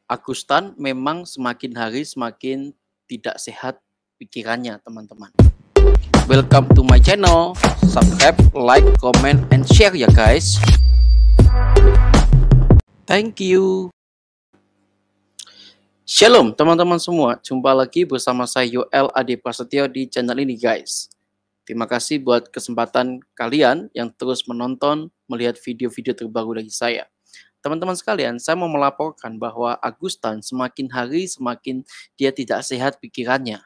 Agustan memang semakin hari semakin tidak sehat pikirannya, teman-teman. Welcome to my channel. Subscribe, like, comment, and share ya guys. Thank you. Shalom teman-teman semua. Jumpa lagi bersama saya Yoel Ade Prasetyo di channel ini guys. Terima kasih buat kesempatan kalian yang terus menonton, melihat video-video terbaru dari saya. Teman-teman sekalian, saya mau melaporkan bahwa Agustan semakin hari semakin dia tidak sehat pikirannya.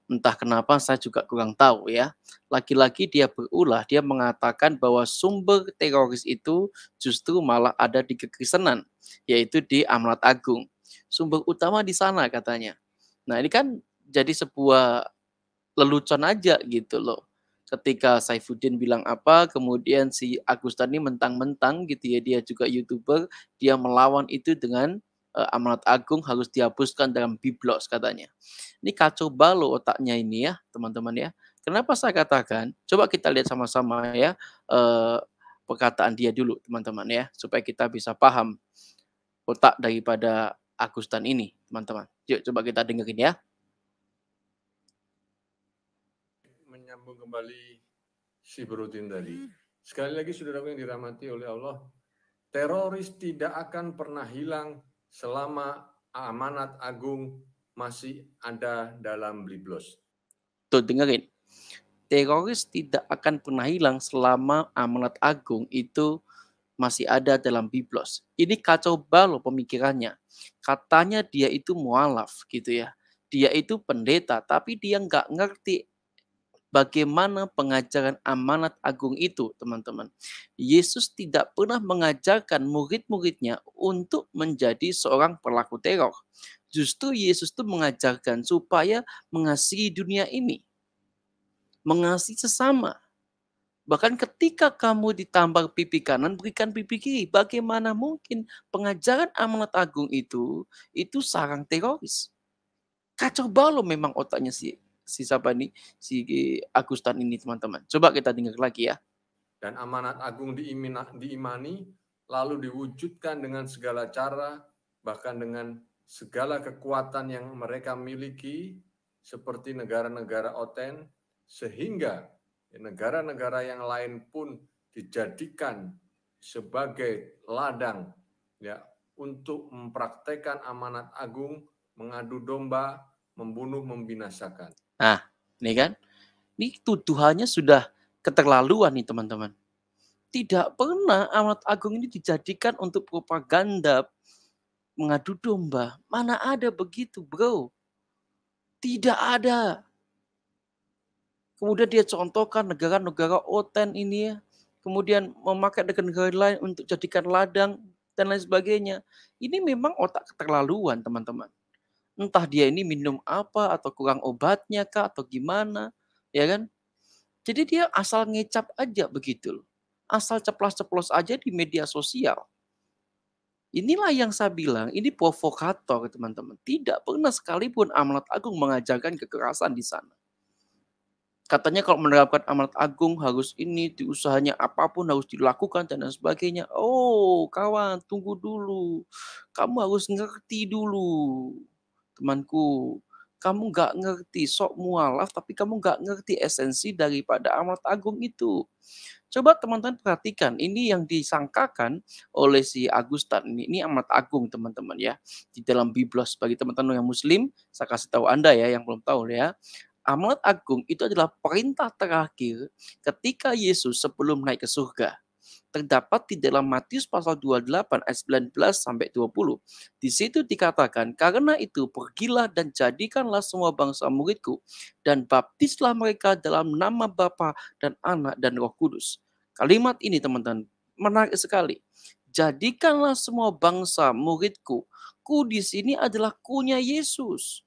Entah kenapa saya juga kurang tahu ya. Lagi-lagi dia berulah, dia mengatakan bahwa sumber teroris itu justru malah ada di kekristenan, yaitu di Amanat Agung. Sumber utama di sana katanya. Nah ini kan jadi sebuah lelucon aja gitu loh. Ketika Saifuddin bilang apa, kemudian si Agustan ini mentang-mentang gitu ya, dia juga YouTuber, dia melawan itu dengan Amanat Agung harus dihapuskan dalam Biblos katanya. Ini kacau balau otaknya ini ya, teman-teman ya. Kenapa saya katakan? Coba kita lihat sama-sama ya perkataan dia dulu, teman-teman ya, supaya kita bisa paham otak daripada Agustan ini, teman-teman. Yuk coba kita dengerin ya. Menyambung kembali si Brodin tadi. Sekali lagi saudaraku yang dirahmati oleh Allah, teroris tidak akan pernah hilang selama Amanat Agung masih ada dalam Biblos. Tuh dengerin. Teroris tidak akan pernah hilang selama Amanat Agung itu masih ada dalam Biblos. Ini kacau balau pemikirannya. Katanya dia itu mualaf gitu ya. Dia itu pendeta, tapi dia nggak ngerti bagaimana pengajaran Amanat Agung itu, teman-teman. Yesus tidak pernah mengajarkan murid-muridnya untuk menjadi seorang pelaku teror. Justru Yesus itu mengajarkan supaya mengasihi dunia ini. Mengasihi sesama. Bahkan ketika kamu ditampar pipi kanan, berikan pipi kiri. Bagaimana mungkin pengajaran Amanat Agung itu sarang teroris. Kacau balau memang otaknya si siapa nih, si Agustan ini teman-teman. Coba kita dengar lagi ya. Dan Amanat Agung diimani, lalu diwujudkan dengan segala cara, bahkan dengan segala kekuatan yang mereka miliki, seperti negara-negara Oten, sehingga negara-negara yang lain pun dijadikan sebagai ladang ya untuk mempraktekkan Amanat Agung, mengadu domba, membunuh, membinasakan. Nah, ini kan, ini tuduhannya sudah keterlaluan nih teman-teman. Tidak pernah Amanat Agung ini dijadikan untuk propaganda mengadu domba. Mana ada begitu, bro? Tidak ada. Kemudian dia contohkan negara-negara OTAN ini ya. Kemudian memakai negara-negara lain untuk jadikan ladang dan lain sebagainya. Ini memang otak keterlaluan, teman-teman. Entah dia ini minum apa atau kurang obatnya kah atau gimana, ya kan? Jadi dia asal ngecap aja begitu. Asal ceplas-ceplos aja di media sosial. Inilah yang saya bilang, ini provokator, teman-teman. Tidak pernah sekalipun Amanat Agung mengajarkan kekerasan di sana. Katanya kalau menerapkan Amanat Agung harus ini, diusahanya apapun harus dilakukan dan sebagainya. Oh, kawan, tunggu dulu. Kamu harus ngerti dulu, temanku. Kamu nggak ngerti, sok mualaf, tapi kamu nggak ngerti esensi daripada Amanat Agung itu. Coba teman-teman perhatikan, ini yang disangkakan oleh si Agustan. Ini Amanat Agung, teman-teman ya. Di dalam Biblos, bagi teman-teman yang Muslim, saya kasih tahu Anda ya, yang belum tahu ya. Amanat Agung itu adalah perintah terakhir ketika Yesus sebelum naik ke surga. Terdapat di dalam Matius pasal 28 ayat 19 sampai 20. Di situ dikatakan, karena itu pergilah dan jadikanlah semua bangsa muridku dan baptislah mereka dalam nama Bapa dan Anak dan Roh Kudus. Kalimat ini teman-teman menarik sekali. Jadikanlah semua bangsa muridku. Ku di sini adalah kunya Yesus.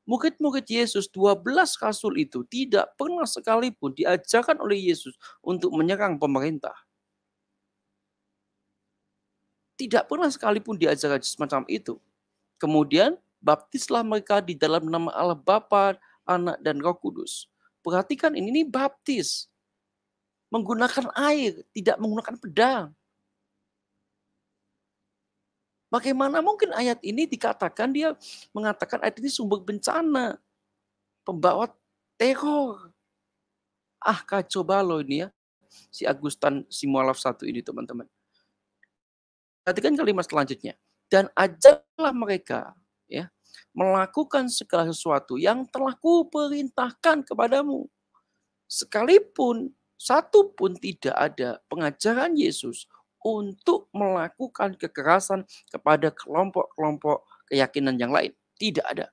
Murid-murid Yesus 12 rasul itu tidak pernah sekalipun diajarkan oleh Yesus untuk menyerang pemerintah. Tidak pernah sekalipun diajarkan semacam itu. Kemudian baptislah mereka di dalam nama Allah Bapa, Anak dan Roh Kudus. Perhatikan ini baptis. Menggunakan air, tidak menggunakan pedang. Bagaimana mungkin ayat ini dikatakan dia mengatakan ayat ini sumber bencana, pembawa teror. Kacau balau ini ya, si Agustan si mualaf satu ini teman-teman. Perhatikan kalimat selanjutnya. Dan ajarlah mereka ya melakukan segala sesuatu yang telah kuperintahkan kepadamu. Sekalipun satu pun tidak ada pengajaran Yesus untuk melakukan kekerasan kepada kelompok-kelompok keyakinan yang lain. Tidak ada.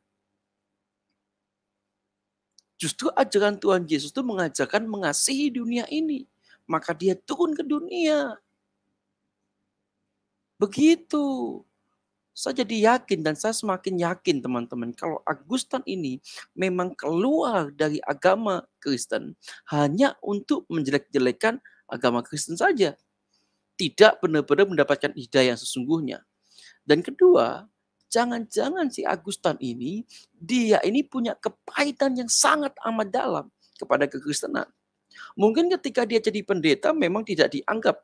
Justru ajaran Tuhan Yesus itu mengajarkan mengasihi dunia ini. Maka dia turun ke dunia. Begitu. Saya jadi yakin dan saya semakin yakin teman-teman kalau Agustan ini memang keluar dari agama Kristen hanya untuk menjelek-jelekan agama Kristen saja. Tidak benar-benar mendapatkan hidayah yang sesungguhnya. Dan kedua, jangan-jangan si Agustan ini, dia ini punya kepahitan yang sangat amat dalam kepada kekristenan. Mungkin ketika dia jadi pendeta memang tidak dianggap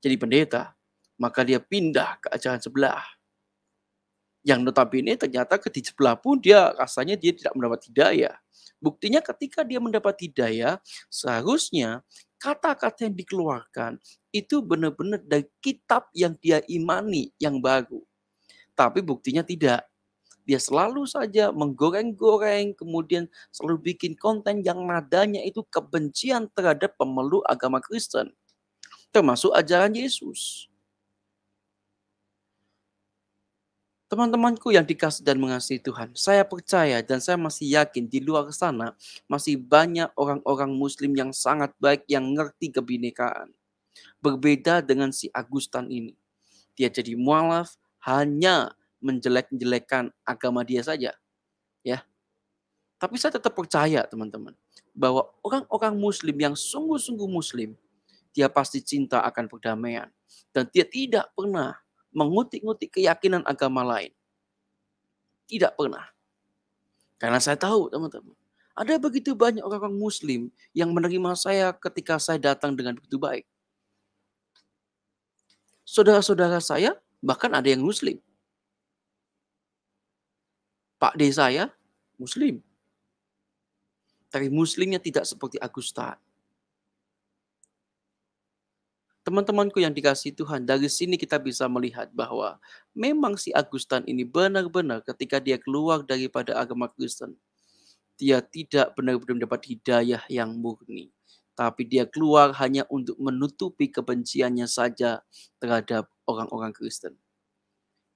jadi pendeta. Maka dia pindah ke ajaran sebelah. Yang notabene ternyata di sebelah pun dia rasanya dia tidak mendapat hidayah. Buktinya ketika dia mendapat hidayah, seharusnya kata-kata yang dikeluarkan itu benar-benar dari kitab yang dia imani yang baru. Tapi buktinya tidak. Dia selalu saja menggoreng-goreng, kemudian selalu bikin konten yang nadanya itu kebencian terhadap pemeluk agama Kristen. Termasuk ajaran Yesus. Teman-temanku yang dikasih dan mengasihi Tuhan, saya percaya dan saya masih yakin di luar sana masih banyak orang-orang muslim yang sangat baik yang ngerti kebinekaan. Berbeda dengan si Agustan ini. Dia jadi mualaf hanya menjelek-jelekan agama dia saja. Ya. Tapi saya tetap percaya teman-teman bahwa orang-orang muslim yang sungguh-sungguh muslim, dia pasti cinta akan perdamaian. Dan dia tidak pernah mengutik-ngutik keyakinan agama lain. Tidak pernah. Karena saya tahu teman-teman, ada begitu banyak orang muslim yang menerima saya ketika saya datang dengan begitu baik. Saudara-saudara saya bahkan ada yang muslim. Pak D saya muslim. Tapi muslimnya tidak seperti Agustan. Teman-temanku yang dikasihi Tuhan, dari sini kita bisa melihat bahwa memang si Agustan ini benar-benar ketika dia keluar daripada agama Kristen, dia tidak benar-benar mendapat hidayah yang murni. Tapi dia keluar hanya untuk menutupi kebenciannya saja terhadap orang-orang Kristen.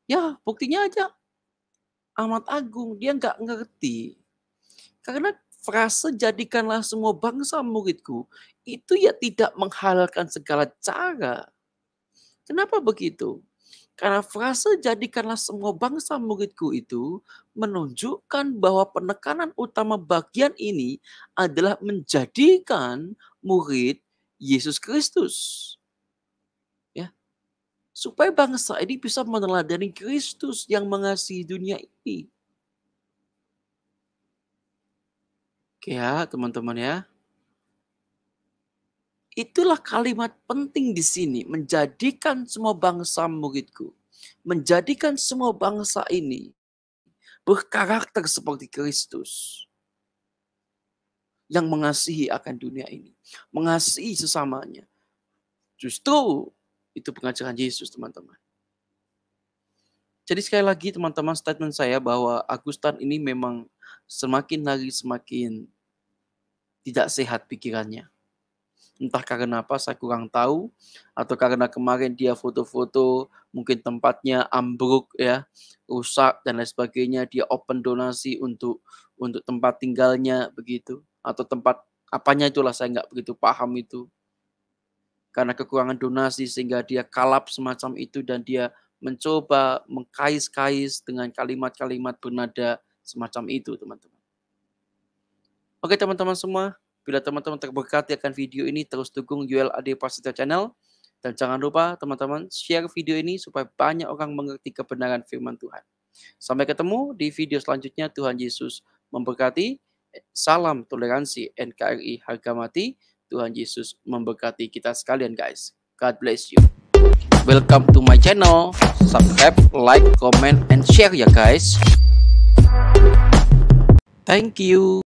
Ya, buktinya aja amat agung, dia nggak ngerti. Karena frase jadikanlah semua bangsa muridku, itu ya tidak menghalalkan segala cara. Kenapa begitu? Karena frase jadikanlah semua bangsa muridku itu menunjukkan bahwa penekanan utama bagian ini adalah menjadikan murid Yesus Kristus. Ya. Supaya bangsa ini bisa meneladani Kristus yang mengasihi dunia ini. Oke ya, teman-teman ya. Itulah kalimat penting di sini, menjadikan semua bangsa muridku. Menjadikan semua bangsa ini berkarakter seperti Kristus. Yang mengasihi akan dunia ini. Mengasihi sesamanya. Justru itu pengajaran Yesus, teman-teman. Jadi sekali lagi teman-teman, statement saya bahwa Agustan ini memang semakin hari semakin tidak sehat pikirannya. Entah karena apa saya kurang tahu, atau karena kemarin dia foto-foto mungkin tempatnya ambruk ya, rusak dan lain sebagainya, dia open donasi untuk tempat tinggalnya begitu, atau tempat apanya itulah saya nggak begitu paham itu. Karena kekurangan donasi sehingga dia kalap semacam itu dan dia mencoba mengkais-kais dengan kalimat-kalimat bernada semacam itu, teman-teman. Oke teman-teman semua, bila teman-teman terberkati akan video ini, terus dukung UL AD Prasetya Channel. Dan jangan lupa teman-teman share video ini supaya banyak orang mengerti kebenaran firman Tuhan. Sampai ketemu di video selanjutnya. Tuhan Yesus memberkati. Salam toleransi NKRI harga mati. Tuhan Yesus memberkati kita sekalian guys. God bless you. welcome to my channel. Subscribe, like, comment, and share ya guys. Thank you.